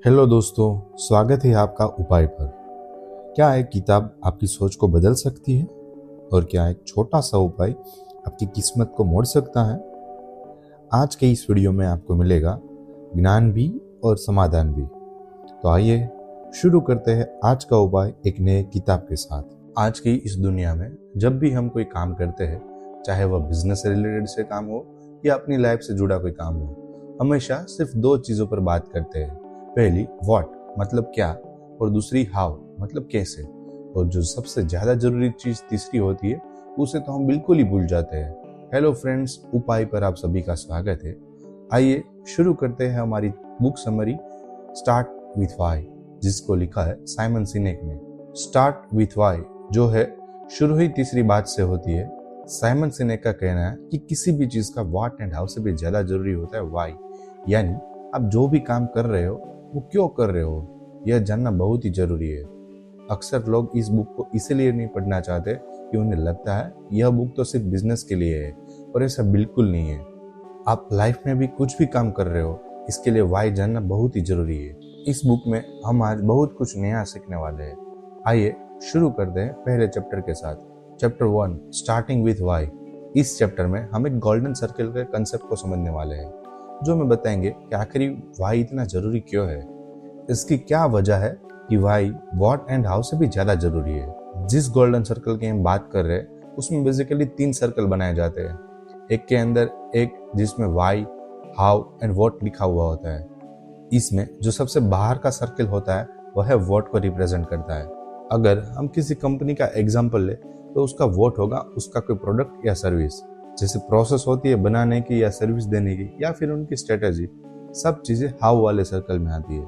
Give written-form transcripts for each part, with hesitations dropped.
Hello दोस्तों, स्वागत है आपका उपाय पर। क्या एक किताब आपकी सोच को बदल सकती है? और क्या एक छोटा सा उपाय आपकी किस्मत को मोड़ सकता है? आज के इस वीडियो में आपको मिलेगा ज्ञान भी और समाधान भी। तो आइए शुरू करते हैं आज का उपाय एक नए किताब के साथ। आज की इस दुनिया में जब भी हम कोई काम करते हैं, चाहे वह बिजनेस से रिलेटेड से काम हो या अपनी लाइफ से जुड़ा कोई काम हो, हमेशा सिर्फ दो चीज़ों पर बात करते हैं। पहली व्हाट मतलब क्या, और दूसरी हाउ मतलब कैसे। और जो सबसे ज्यादा जरूरी चीज तीसरी होती है, उसे तो हम बिल्कुल ही भूल जाते हैं। हेलो फ्रेंड्स, उपाय पर आप सभी का स्वागत है। आइए शुरू करते हैं हमारी book summary start with why, जिसको लिखा है साइमन सिनेक ने। स्टार्ट विथ व्हाई जो है शुरू ही तीसरी बात से होती है। साइमन सिनेक का कहना है कि किसी भी चीज का व्हाट एंड हाउ से भी ज्यादा जरूरी होता है व्हाई, यानी आप जो भी काम कर रहे हो वो क्यों कर रहे हो, यह जानना बहुत ही जरूरी है। अक्सर लोग इस बुक को इसलिए नहीं पढ़ना चाहते कि उन्हें लगता है यह बुक तो सिर्फ बिजनेस के लिए है, और ऐसा बिल्कुल नहीं है। आप लाइफ में भी कुछ भी काम कर रहे हो, इसके लिए वाई जानना बहुत ही जरूरी है। इस बुक में हम आज बहुत कुछ नया सीखने वाले हैं। आइए शुरू करते हैं पहले चैप्टर के साथ। Chapter 1 starting with why. इस चैप्टर में हम एक गोल्डन सर्कल के कंसेप्ट को समझने वाले हैं, जो हमें बताएंगे कि आखिर वाई इतना जरूरी क्यों है, इसकी क्या वजह है कि वाई व्हाट एंड हाउ से भी ज्यादा जरूरी है। जिस गोल्डन सर्कल की हम बात कर रहे हैं, उसमें बेसिकली 3 सर्कल बनाए जाते हैं। एक के अंदर एक जिसमें वाई, हाउ एंड व्हाट लिखा हुआ होता है। इसमें जो सबसे बाहर का सर्कल होता है वह है व्हाट को रिप्रेजेंट करता है। अगर हम किसी कंपनी का एग्जाम्पल ले तो उसका व्हाट होगा उसका कोई प्रोडक्ट या सर्विस, जैसे प्रोसेस होती है बनाने की या सर्विस देने की, या फिर उनकी स्ट्रेटेजी। सब चीजें हाउ वाले सर्कल में आती है।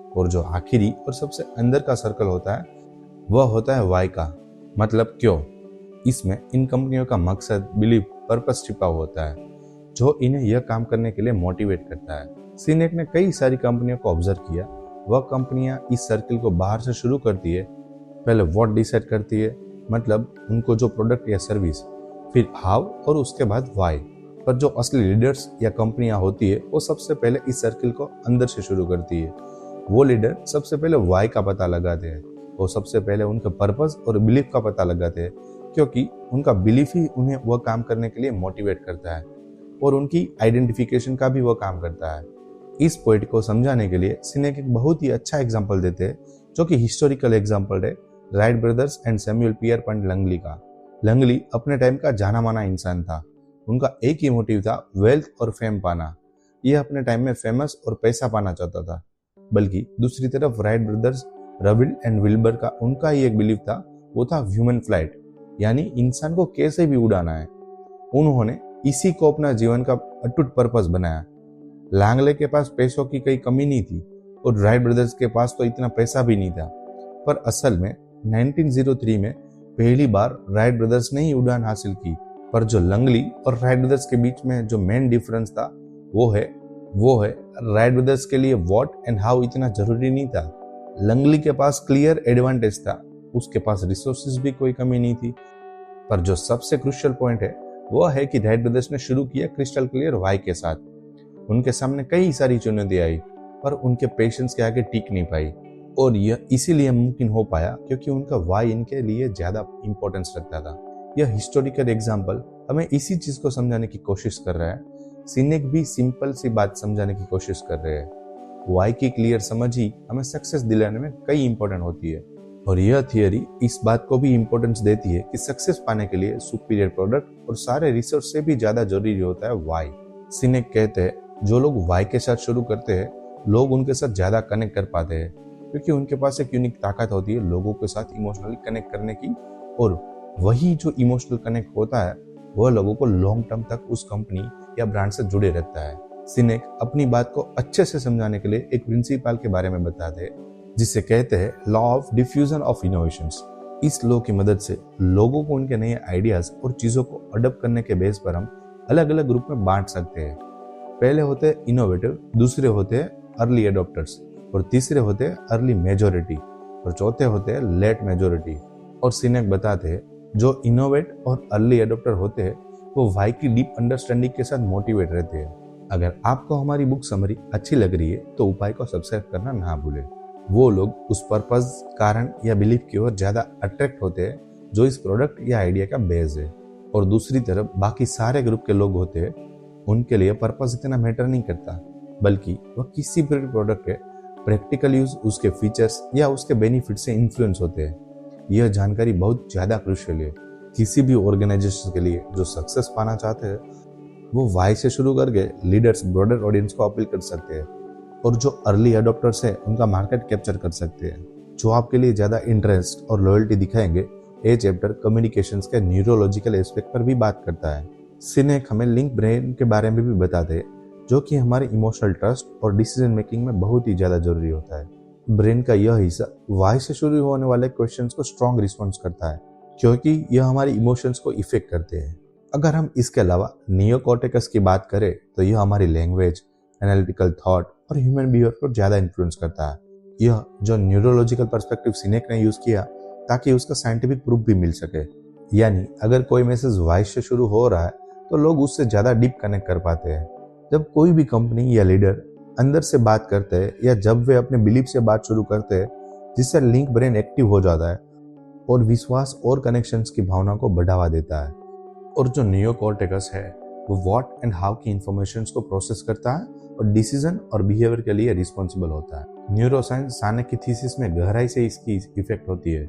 और जो आखिरी और सबसे अंदर का सर्कल होता है वह होता है वाई का, मतलब क्यों। इसमें इन कंपनियों का मकसद, बिलीफ, पर्पस छिपा होता है, जो इन्हें यह काम करने के लिए मोटिवेट करता है। सिनेक ने कई सारी कंपनियों को ऑब्जर्व किया। वह कंपनियां इस सर्कल को बाहर से शुरू करती है। पहले व्हाट डिसाइड करती है, मतलब उनको जो प्रोडक्ट या सर्विस, फिर हाउ और उसके बाद वाई। पर जो असली लीडर्स या कंपनियां होती है वो सबसे पहले इस सर्कल को अंदर से शुरू करती है। वो लीडर सबसे पहले वाई का पता लगाते हैं। वो सबसे पहले उनके पर्पस और बिलीफ का पता लगाते हैं, क्योंकि उनका बिलीफ ही उन्हें वह काम करने के लिए मोटिवेट करता है, और उनकी आइडेंटिफिकेशन का भी वह काम करता है। इस पॉइंट को समझाने के लिए सिनेक एक बहुत ही अच्छा एग्जाम्पल देते हैं, जो कि हिस्टोरिकल एग्जाम्पल है राइट ब्रदर्स एंड सैमुअल पियरपॉइंट लंगली का। लंगली अपने टाइम का जाना माना इंसान था। उनका एक ही मोटिव था, वेल्थ और फेम पाना। यह अपने टाइम में फेमस और पैसा पाना चाहता था। बल्कि दूसरी तरफ राइट ब्रदर्स रविल एंड विल्बर का उनका ही एक बिलीफ था, वो था ह्यूमन फ्लाइट, यानी इंसान को कैसे भी उड़ाना है। उन्होंने इसी को अपना जीवन का अटूट पर्पस बनाया। लैंगले के पास पैसों की कोई कमी नहीं थी, और राइट ब्रदर्स के पास तो इतना पैसा भी नहीं था। पर असल में 1903 में पहली बार राइट ब्रदर्स ने ही उड़ान हासिल की। पर जो लंगली और राइट ब्रदर्स के बीच में जो मेन डिफरेंस था वो है राइट ब्रदर्स के लिए व्हाट एंड हाउ इतना जरूरी नहीं था। लंगली के पास क्लियर एडवांटेज था, उसके पास रिसोर्सेज भी कोई कमी नहीं थी। पर जो सबसे क्रुशियल पॉइंट है वो है कि राइट ब्रदर्स ने शुरू किया क्रिस्टल क्लियर वाई के साथ। उनके सामने कई सारी चुनौती आई, पर उनके पेशेंस के आगे टिक नहीं पाई। और यह इसीलिए मुमकिन हो पाया क्योंकि उनका वाई इनके लिए ज्यादा इंपॉर्टेंस रखता था। यह हिस्टोरिकल एग्जाम्पल हमें इसी चीज को समझाने की कोशिश कर रहा है। सिनेक भी सिंपल सी बात समझाने की कोशिश कर रहे हैं। वाई की क्लियर समझ ही हमें सक्सेस दिलाने में कई इंपॉर्टेंट होती है। और यह थियरी इस बात को भी इंपॉर्टेंस देती है कि सक्सेस पाने के लिए सुपीरियर प्रोडक्ट और सारे रिसोर्स से भी ज्यादा जरूरी होता है वाई। सिनेक कहते हैं जो लोग वाई के साथ शुरू करते हैं, लोग उनके साथ ज्यादा कनेक्ट कर पाते हैं, क्योंकि उनके पास एक यूनिक ताकत होती है लोगों के साथ इमोशनली कनेक्ट करने की। और वही जो इमोशनल कनेक्ट होता है वह लोगों को लॉन्ग टर्म तक उस कंपनी या ब्रांड से जुड़े रखता है। सिनेक अपनी बात को अच्छे से समझाने के लिए एक प्रिंसिपल के बारे में बताते हैं, जिसे कहते हैं law of diffusion of innovations. इस लॉ की मदद से लोगों को उनके नए आइडियाज और चीजों को अडॉप्ट करने के बेस पर हम अलग अलग ग्रुप में बांट सकते हैं। पहले होते हैं इनोवेटिव, दूसरे होते हैं अर्ली एडॉप्टर्स, और तीसरे होते हैं अर्ली मेजोरिटी, और चौथे होते हैं लेट मेजोरिटी। और सिनेक बताते हैं जो इनोवेट और अर्ली एडॉप्टर होते हैं वो वाई की डीप अंडरस्टैंडिंग के साथ मोटिवेट रहते हैं। अगर आपको हमारी बुक समरी अच्छी लग रही है तो उपाय को सब्सक्राइब करना ना भूलें। वो लोग उस पर्पस, कारण या बिलीफ की ओर ज्यादा अट्रैक्ट होते हैं जो इस प्रोडक्ट या आइडिया का बेस है, और दूसरी तरफ बाकी सारे ग्रुप के लोग होते हैं, उनके लिए पर्पस इतना मैटर नहीं करता, बल्कि वह किसी भी प्रोडक्ट के प्रैक्टिकल यूज, उसके फीचर्स या उसके बेनिफिट से इन्फ्लुएंस होते हैं। यह जानकारी बहुत ज्यादा क्रूशियल है किसी भी ऑर्गेनाइजेशन के लिए जो सक्सेस पाना चाहते हैं। वो वाई से शुरू करके लीडर्स, ब्रॉडर ऑडियंस को अपील कर सकते हैं, और जो अर्ली अडॉप्टर्स है उनका मार्केट कैप्चर कर सकते हैं। जो आपके लिए ज्यादा इंटरेस्ट और लॉयल्टी दिखाएंगे। ये चैप्टर कम्युनिकेशंस के न्यूरोलॉजिकल एस्पेक्ट पर भी बात करता है। सिनेक हमें लिंक ब्रेन के बारे में भी बताते हैं, जो कि हमारे इमोशनल ट्रस्ट और डिसीजन मेकिंग में बहुत ही ज्यादा जरूरी होता है। ब्रेन का यह हिस्सा वाई से शुरू होने वाले क्वेश्चंस को स्ट्रॉन्ग रिस्पॉन्स करता है, क्योंकि यह हमारे इमोशंस को इफेक्ट करते हैं। अगर हम इसके अलावा नियोकॉर्टेक्स की बात करें तो यह हमारी लैंग्वेज, एनालिटिकल थॉट और ह्यूमन बिहेवियर को ज्यादा इन्फ्लुएंस करता है। यह जो न्यूरोलॉजिकल पर्सपेक्टिव सिनेक ने यूज किया ताकि उसका साइंटिफिक प्रूफ भी मिल सके। यानी अगर कोई मैसेज वॉइस से शुरू हो रहा है तो लोग उससे ज्यादा डीप कनेक्ट कर पाते हैं। जब कोई भी कंपनी या लीडर अंदर से बात करते हैं या जब वे अपने बिलीफ से बात शुरू करते हैं, जिससे लिंक ब्रेन एक्टिव हो जाता है और विश्वास और कनेक्शंस की भावना को बढ़ावा देता है। और जो नियोकॉर्टेक्स है वो व्हाट एंड हाउ की इंफॉर्मेशन को प्रोसेस करता है और डिसीजन और बिहेवियर के लिए रिस्पॉन्सिबल होता है। न्यूरोसाइंस सानेक की थीसिस में गहराई से इसकी इफेक्ट होती है,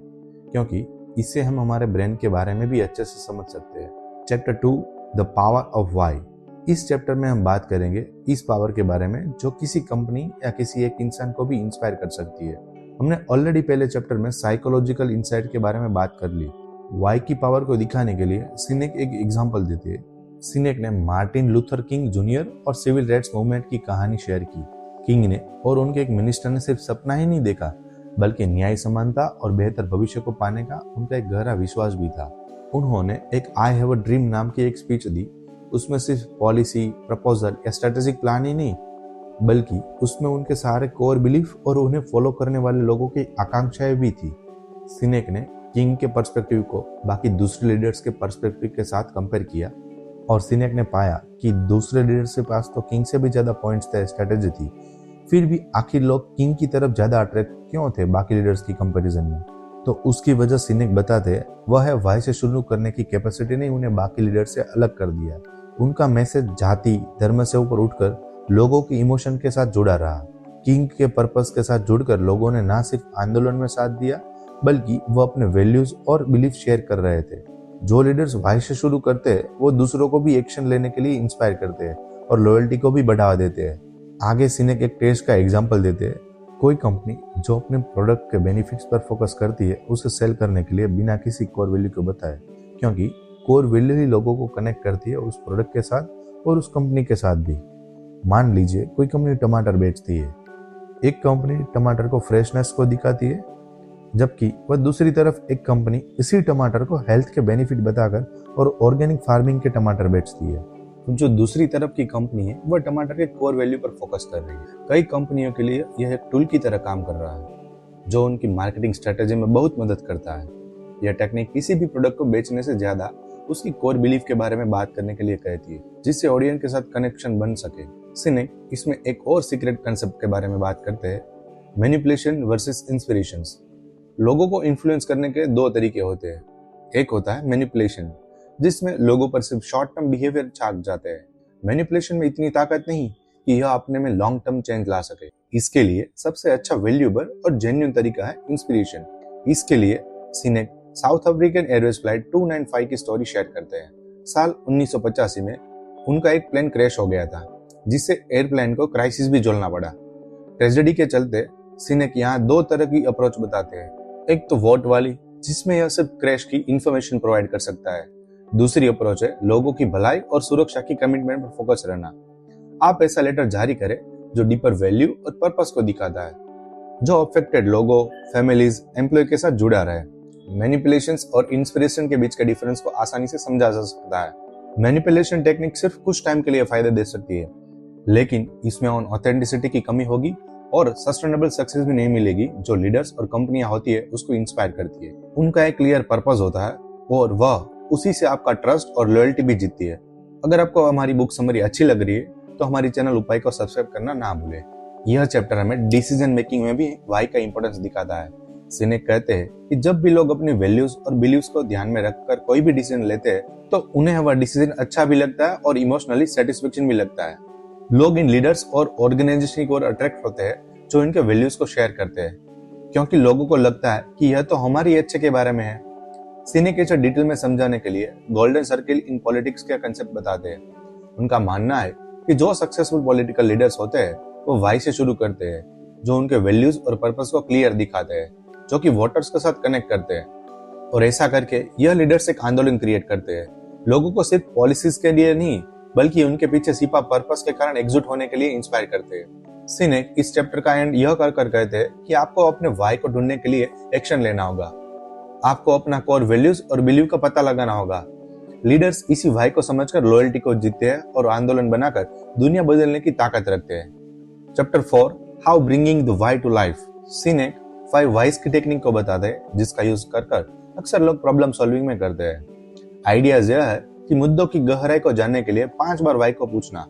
क्योंकि इससे हम हमारे ब्रेन के बारे में भी अच्छे से समझ सकते हैं। Chapter 2 the power of why. इस चैप्टर में हम बात करेंगे इस पावर के बारे में जो किसी कंपनी या किसी एक इंसान को भी इंस्पायर कर सकती है। हमने ऑलरेडी पहले चैप्टर में साइकोलॉजिकल इंसाइट के बारे में बात कर ली। वाई की पावर को दिखाने के लिए सिनेक एक एग्जांपल देते हैं। सिनेक ने मार्टिन लूथर किंग जूनियर और सिविल राइट्स मूवमेंट की कहानी शेयर की। किंग ने और उनके एक मिनिस्टर ने सिर्फ सपना ही नहीं देखा, बल्कि न्याय, समानता और बेहतर भविष्य को पाने का उनका एक गहरा विश्वास भी था। उन्होंने एक आई हैव अ ड्रीम नाम की एक स्पीच दी। उसमें सिर्फ पॉलिसी, प्रपोजल या स्ट्रेटेजिक प्लान ही नहीं, बल्कि उसमें उनके सारे कोर बिलीफ और उन्हें फॉलो करने वाले लोगों की आकांक्षाएं भी थी। सिनेक ने किंग के पर्सपेक्टिव को बाकी दूसरे लीडर्स के पर्सपेक्टिव के साथ कंपेयर किया, और सिनेक ने पाया कि दूसरे लीडर्स के पास तो किंग से भी ज्यादा पॉइंट्स थे, स्ट्रेटेजी थी, फिर भी आखिर लोग किंग की तरफ ज्यादा अट्रैक्ट क्यों थे बाकी लीडर्स की कंपैरिजन में। तो उसकी वजह सिनेक बताते वह है वाई से शुरू करने की कैपेसिटी ने उन्हें बाकी लीडर से अलग कर दिया। उनका मैसेज जाति, धर्म से ऊपर उठकर लोगों की इमोशन के साथ जुड़ा रहा। किंग के पर्पस के साथ जुड़कर लोगों ने ना सिर्फ आंदोलन में साथ दिया, बल्कि वो अपने वैल्यूज और बिलीफ शेयर कर रहे थे। जो लीडर्स वाई से शुरू करते हैं वो दूसरों को भी एक्शन लेने के लिए इंस्पायर करते हैं और लॉयल्टी को भी बढ़ावा देते हैं। आगे सिनेक एक टेस्ट का एग्जांपल देते हैं। कोई कंपनी जो अपने प्रोडक्ट के बेनिफिट्स पर फोकस करती है उसे सेल करने के लिए बिना किसी कोर वैल्यू को बताए, क्योंकि कोर वैल्यू ही लोगों को कनेक्ट करती है उस प्रोडक्ट के साथ और उस कंपनी के साथ भी। मान लीजिए कोई कंपनी टमाटर बेचती है। एक कंपनी टमाटर को फ्रेशनेस को दिखाती है, जबकि वह दूसरी तरफ एक कंपनी इसी टमाटर को हेल्थ के बेनिफिट बताकर और ऑर्गेनिक फार्मिंग के टमाटर बेचती है। तो जो दूसरी तरफ की कंपनी है वह टमाटर के कोर वैल्यू पर फोकस कर रही है। कई कंपनियों के लिए यह एक टूल की तरह काम कर रहा है जो उनकी मार्केटिंग स्ट्रेटेजी में बहुत मदद करता है। यह टेक्निक किसी भी प्रोडक्ट को बेचने से ज्यादा उसकी कोर बिलीफ के बारे में बात करने के लिए कहती है, जिससे ऑडियंस के साथ कनेक्शन बन सके। सिनेक इसमें एक और सीक्रेट कंसेप्ट के बारे में बात करते हैं, मैनिपुलेशन वर्सेस इंस्पिरेशंस। लोगों को इन्फ्लुएंस करने के दो तरीके होते हैं। एक होता है मैनिपुलेशन, जिसमें लोगों पर सिर्फ शॉर्ट टर्म बिहेवियर छाप जाते हैं। मैनिपुलेशन में इतनी ताकत नहीं कि यह अपने में लॉन्ग टर्म चेंज ला सके। इसके लिए सबसे अच्छा वैल्यूएबल और जेन्युइन तरीका है इंस्पिरेशन। इसके लिए सिनेक साउथ अफ्रीकन एयरवेज फ्लाइट 295 की स्टोरी शेयर करते हैं। साल 1985 में उनका एक प्लेन क्रैश हो गया था, जिससे एयरप्लेन को क्राइसिस भी झेलना पड़ा। ट्रेजेडी के चलते सिनेक यहाँ दो तरह की अप्रोच बताते हैं। एक तो वोट वाली, जिसमें यह सिर्फ क्रैश की इंफॉर्मेशन प्रोवाइड कर सकता है। दूसरी अप्रोच है लोगों की भलाई और सुरक्षा की कमिटमेंट पर फोकस रहना। आप ऐसा लेटर जारी करें जो डीपर वैल्यू और पर्पस को दिखाता है, जो अफेक्टेड लोगों, फैमिलीज, एम्प्लॉय के साथ जुड़ा रहे। मैनिपुलेशंस और इंस्पिरेशन के बीच के डिफरेंस को आसानी से समझा जा सकता है। मैनिपुलेशन टेक्निक सिर्फ कुछ टाइम के लिए फायदे दे सकती है, लेकिन इसमें ऑथेंटिसिटी की कमी होगी और सस्टेनेबल सक्सेस भी नहीं मिलेगी जो लीडर्स और कंपनियां होती है उसको इंस्पायर करती है। उनका एक क्लियर पर्पस होता है और वह उसी से आपका ट्रस्ट और लॉयल्टी भी जीतती है। अगर आपको हमारी बुक समरी अच्छी लग रही है तो हमारी चैनल उपाय को सब्सक्राइब करना ना भूलें। यह चैप्टर हमें डिसीजन मेकिंग में भी वाई का इंपॉर्टेंस दिखाता है। सिनेक कहते हैं कि जब भी लोग अपनी वैल्यूज और बिलीव्स को ध्यान में रखकर कोई भी डिसीजन लेते हैं तो उन्हें वह डिसीजन अच्छा भी लगता है और इमोशनली सेटिस्फेक्शन भी लगता है। लोग इन लीडर्स और ऑर्गेनाइजेशन की ओर अट्रैक्ट होते हैं जो इनके वैल्यूज को शेयर करते हैं, क्योंकि लोगों को लगता है कि यह तो हमारी अच्छे के बारे में है। सिनेक इसे डिटेल में समझाने के लिए गोल्डन सर्किल इन पॉलिटिक्स का कंसेप्ट बताते हैं। उनका मानना है कि जो सक्सेसफुल पॉलिटिकल लीडर्स होते हैं वो वाई से शुरू करते हैं, जो उनके वैल्यूज और पर्पस को क्लियर दिखाते हैं, जो कि वोटर्स के साथ कनेक्ट करते हैं। और ऐसा करके यह लीडर्स एक आंदोलन क्रिएट करते हैं, लोगों को सिर्फ पॉलिसीज के लिए नहीं बल्कि उनके पीछे छिपा पर्पस के कारण एकजुट होने के लिए इंस्पायर करते हैं। सिनेक इस चैप्टर का एंड यह कर कहते हैं कि आपको अपने वाई को ढूंढने के लिए एक्शन लेना होगा। आपको अपना कोर वैल्यूज और बिलीव का पता लगाना होगा। लीडर्स इसी वाई को समझकर लॉयल्टी को जीतते हैं और आंदोलन बनाकर दुनिया बदलने की ताकत रखते हैं। Chapter 4 how bringing the why to life. Sinek 5 whys की टेक्निक को बताते हैं जिसका यूज कर अक्सर लोग प्रॉब्लम सॉल्विंग में करते हैं। आइडियाज यह है कि मुद्दों की गहराई को जानने के लिए 5 बार वाई को पूछना।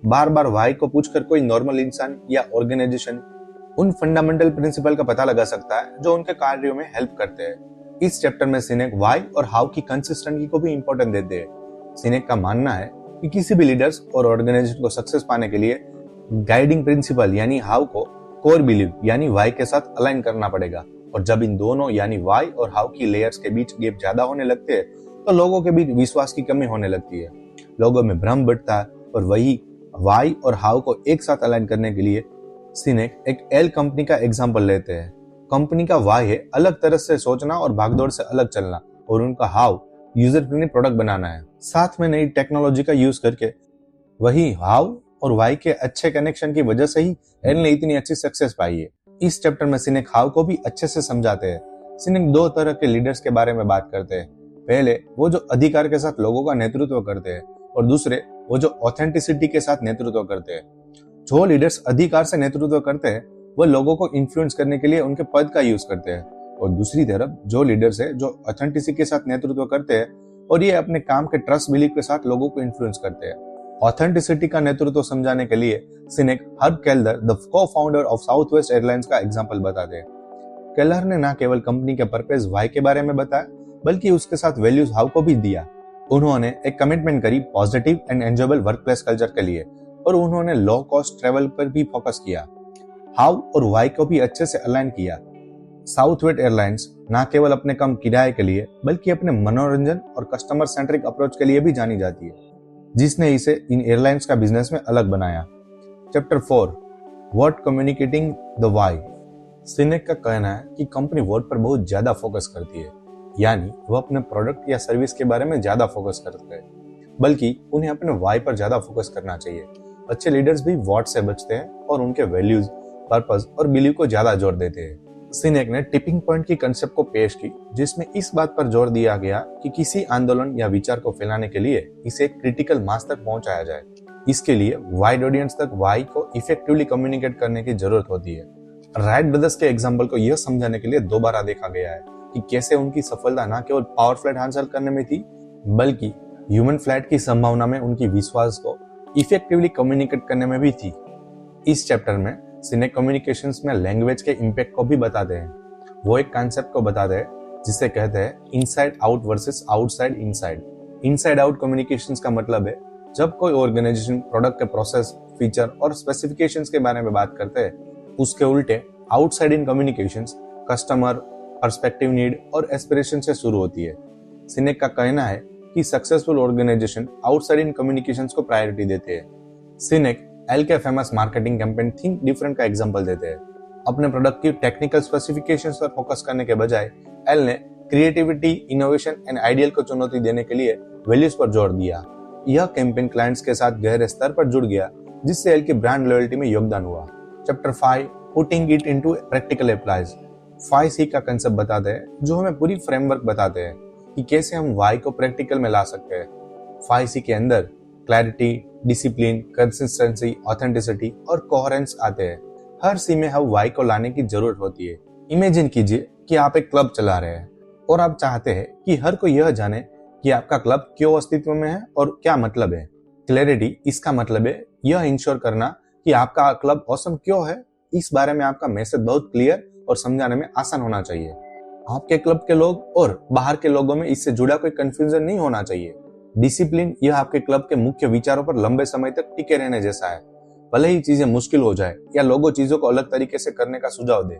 बार बार वाई को पूछकर कोई नॉर्मल इंसान या ऑर्गेनाइजेशन उन फंडामेंटल प्रिंसिपल का पता लगा सकता है जो उनके कार्यों में हेल्प करते हैं। इस चैप्टर में सिनेक वाई और हाउ की कंसिस्टेंसी को भी इंपॉर्टेंट देते हैं। सिनेक का मानना है कि किसी भी लीडर्स और ऑर्गेनाइजेशन को सक्सेस पाने के लिए गाइडिंग प्रिंसिपल यानी हाउ को कोर बिलीव यानी वाई के साथ अलाइन करना पड़ेगा। और जब इन दोनों यानी वाई और हाउ की लेयर्स के बीच गैप ज्यादा होने लगते हैं तो लोगों के बीच विश्वास की कमी होने लगती है, लोगों में भ्रम बढ़ता है। और वही वाई और हाउ को एक साथ अलाइन करने के लिए सिनेक एक एल कंपनी का एग्जांपल लेते हैं। कंपनी का वाई है अलग तरह से सोचना और भागदौड़ से अलग चलना, और उनका हाउ यूजर फ्रेंडली प्रोडक्ट बनाना है, साथ में नई टेक्नोलॉजी का यूज करके। वही हाउ और वाई के अच्छे कनेक्शन की वजह से ही एल ने इतनी अच्छी सक्सेस पाई है। इस चैप्टर में सिनेक हाउ को भी अच्छे से समझाते हैं। सिनेक 2 तरह के लीडर्स के बारे में बात करते हैं। पहले वो जो अधिकार के साथ लोगों का नेतृत्व करते हैं, और दूसरे वो जो ऑथेंटिसिटी के साथ नेतृत्व करते हैं। जो लीडर्स अधिकार से नेतृत्व करते हैं वो लोगों को इन्फ्लुएंस करने के लिए उनके पद का यूज करते हैं, और दूसरी तरफ जो लीडर्स है जो ऑथेंटिसिटी के साथ नेतृत्व करते हैं और ये अपने काम के ट्रस्ट बिलीफ के साथ लोगों को इन्फ्लुएंस करते हैं। ऑथेंटिसिटी का नेतृत्व समझाने के लिए Sinek Herb Keller the co-founder of Southwest Airlines का एग्जांपल बताते हैं। केल्लर ने न केवल कंपनी के पर्पस वाई के बारे में बताया बल्कि उसके साथ वैल्यूज हाउ को भी दिया। उन्होंने एक कमिटमेंट करी positive and enjoyable work place culture के लिए, और उन्होंने लो कॉस्ट ट्रेवल पर भी फोकस किया। हाउ और वाई को भी अच्छे से अलाइन किया। साउथवेस्ट एयरलाइंस न केवल अपने कम किराए के लिए बल्कि अपने मनोरंजन और कस्टमर सेंट्रिक अप्रोच के लिए भी जानी जाती है, जिसने इसे इन एयरलाइंस का बिजनेस में अलग बनाया। Chapter 4 word communicating the why. Sinek का कहना है कि कंपनी वर्ड पर बहुत ज्यादा फोकस करती है, यानी वह अपने प्रोडक्ट या सर्विस के बारे में ज्यादा फोकस करते हैं, बल्कि उन्हें अपने वाई पर ज्यादा फोकस करना चाहिए। अच्छे लीडर्स भी वर्ड से बचते हैं और उनके वैल्यूज, पर्पस और बिलीव को ज्यादा जोर देते हैं। सिनेक ने टिपिंग पॉइंट की कंसेप्ट को पेश की, जिसमें इस बात पर जोर दिया गया कि किसी आंदोलन या विचार को फैलाने के लिए इसे क्रिटिकल मास तक पहुंचाया जाए। इसके लिए वाइड ऑडियंस तक वाई को इफेक्टिवली कम्युनिकेट करने की जरूरत होती है। राइट ब्रदर्स के एग्जाम्पल को यह समझाने के लिए दोबारा देखा गया है कि कैसे उनकी सफलता न केवल पावर फ्लाइट हासिल करने में थी बल्कि ह्यूमन फ्लाइट की संभावना में उनकी विश्वास को इफेक्टिवली कम्युनिकेट करने में भी थी। इस चैप्टर में सिनेक कम्युनिकेशंस में लैंग्वेज के इम्पैक्ट को भी बताते हैं। वो एक कॉन्सेप्ट को बताते हैं जिसे कहते हैं inside out versus outside inside. Inside out communications का मतलब है जब कोई ऑर्गेनाइजेशन प्रोडक्ट के प्रोसेस, फीचर और स्पेसिफिकेशंस के बारे में बात करते हैं, उसके उल्टे outside in communications customer, perspective need और एस्पिरेशन से शुरू होती है। सिनेक का कहना है कि successful organization outside in communications को प्रायोरिटी देते हैं। सिनेक एल के famous marketing campaign think different का एग्जांपल देते हैं। अपने प्रोडक्ट की टेक्निकल स्पेसिफिकेशंस पर फोकस करने के बजाय एल ने क्रिएटिविटी, इनोवेशन एंड आइडियल को चुनौती देने के लिए वैल्यूज पर जोर दिया। यह कैंपेन क्लाइंट्स के साथ गहरे स्तर पर जुड़ गया, जिससे एल की ब्रांड लॉयल्टी में योगदान हुआ। Chapter 5 putting it into practical applies. 5C का कंसेप्ट बताते हैं जो हमें पूरी फ्रेमवर्क बताते हैं कि कैसे हम वाई को प्रैक्टिकल में ला सकते हैं। 5C के अंदर क्लैरिटी, डिसिप्लिन, कंसिस्टेंसी, ऑथेंटिसिटी और कोहेरेंस आते हैं। हर सी में हम वाई को लाने की जरूरत होती है। इमेजिन कीजिए कि आप एक क्लब चला रहे हैं और आप चाहते हैं कि हर कोई यह जाने कि आपका क्लब क्यों अस्तित्व में है और क्या मतलब है। क्लैरिटी इसका मतलब है यह इंश्योर करना कि आपका क्लब ऑसम क्यों है, इस बारे में आपका मैसेज बहुत क्लियर और समझाने में आसान होना चाहिए। आपके क्लब के लोग और बाहर के लोगों में इससे जुड़ा कोई कंफ्यूजन नहीं होना चाहिए। डिसिप्लिन यह आपके क्लब के मुख्य विचारों पर लंबे समय तक टिके रहने जैसा है। भले ही चीजें मुश्किल हो जाए या लोगों चीजों को अलग तरीके से करने का सुझाव दे,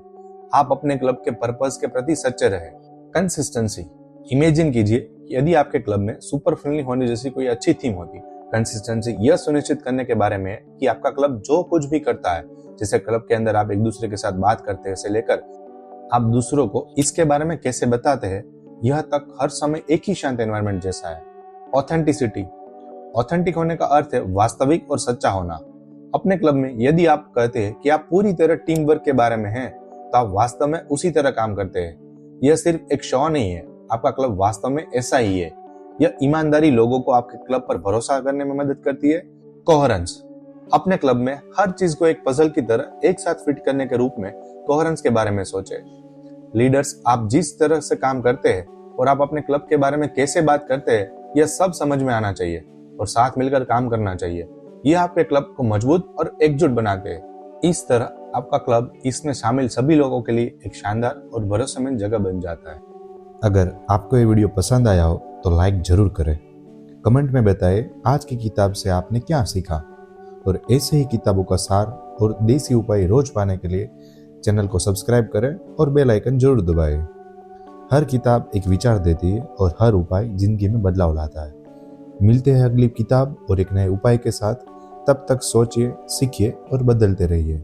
आप अपने क्लब के पर्पस के प्रति सच्चे रहे। कंसिस्टेंसी, इमेजिन कीजिए यदि आपके क्लब में सुपर फ्रेंडली होने जैसी कोई अच्छी थीम होती। कंसिस्टेंसी यह सुनिश्चित करने के बारे में है कि आपका क्लब जो कुछ भी करता है, जैसे क्लब के अंदर आप एक दूसरे के साथ बात करते हैं से लेकर आप दूसरों को इसके बारे में कैसे बताते हैं, यह तक हर समय एक ही शांत एनवायरनमेंट जैसा है। ऑथेंटिसिटी, ऑथेंटिक होने का अर्थ है वास्तविक और सच्चा होना। अपने क्लब में यदि आप कहते हैं कि आप पूरी तरह टीम वर्क के बारे में हैं, तो आप वास्तव में उसी तरह काम करते हैं। यह सिर्फ एक शो नहीं है, आपका क्लब वास्तव में ऐसा ही है। यह ईमानदारी लोगों को आपके क्लब पर भरोसा करने में मदद करती है। कोहेरेंस, अपने क्लब में हर चीज को एक पजल की तरह एक साथ फिट करने के रूप में कोहेरेंस के बारे में सोचें। लीडर्स, आप जिस तरह से काम करते हैं और आप अपने क्लब के बारे में कैसे बात करते हैं, यह सब समझ में आना चाहिए और साथ मिलकर काम करना चाहिए। यह आपके क्लब को मजबूत और एकजुट बनाते हैं। इस तरह आपका क्लब इसमें शामिल सभी लोगों के लिए एक शानदार और भरोसेमंद जगह बन जाता है। अगर आपको ये वीडियो पसंद आया हो तो लाइक जरूर करें। कमेंट में बताएं आज की किताब से आपने क्या सीखा, और ऐसे ही किताबों का सार और देसी उपाय रोज पाने के लिए चैनल को सब्सक्राइब करें और बेल आइकन जरूर दबाएं। हर किताब एक विचार देती है और हर उपाय जिंदगी में बदलाव लाता है। मिलते हैं अगली किताब और एक नए उपाय के साथ। तब तक सोचिए, सीखिए और बदलते रहिए।